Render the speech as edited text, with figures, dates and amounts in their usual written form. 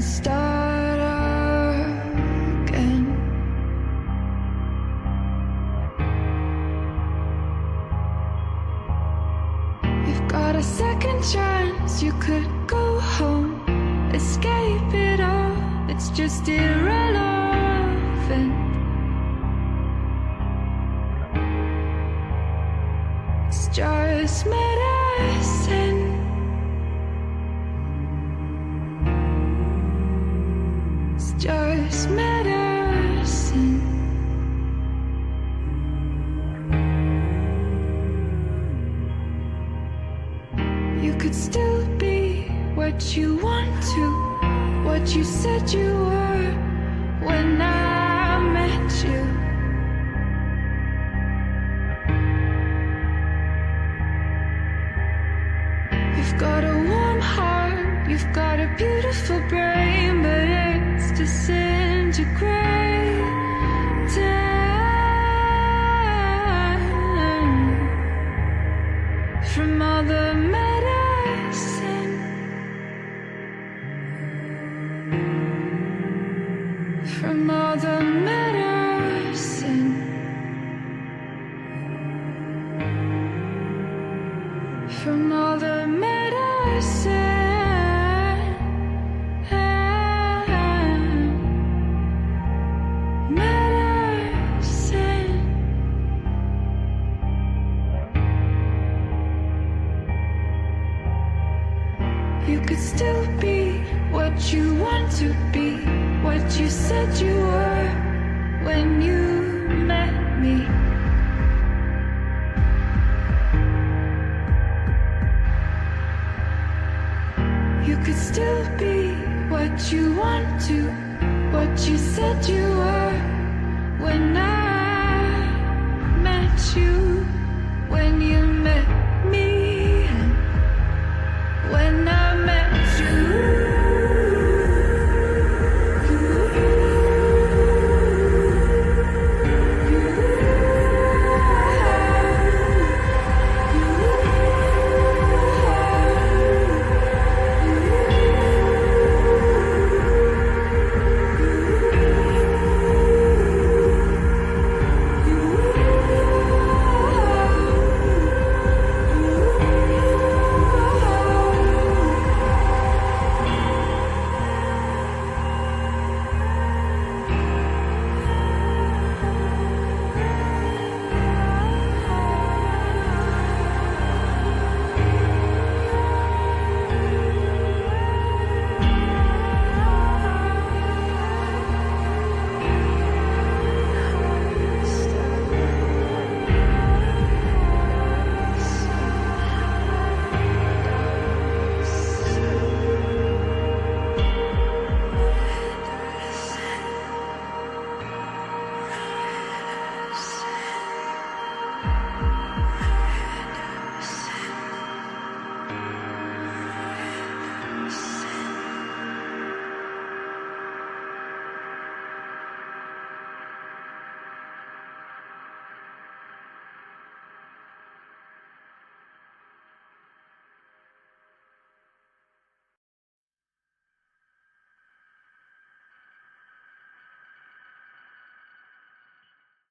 start again. You've got a second chance, you could go home, escape it all, it's just irrelevant. It's just medicine. It's just medicine. You could still be what you want to, what you said you were when I met you. You've got a warm heart, you've got a beautiful brain, but it's disintegrating from all the medicine, from all the medicine, from all the medicine. You could still be what you want to be, what you said you were when you met me. You could still be what you want to, what you said you were when I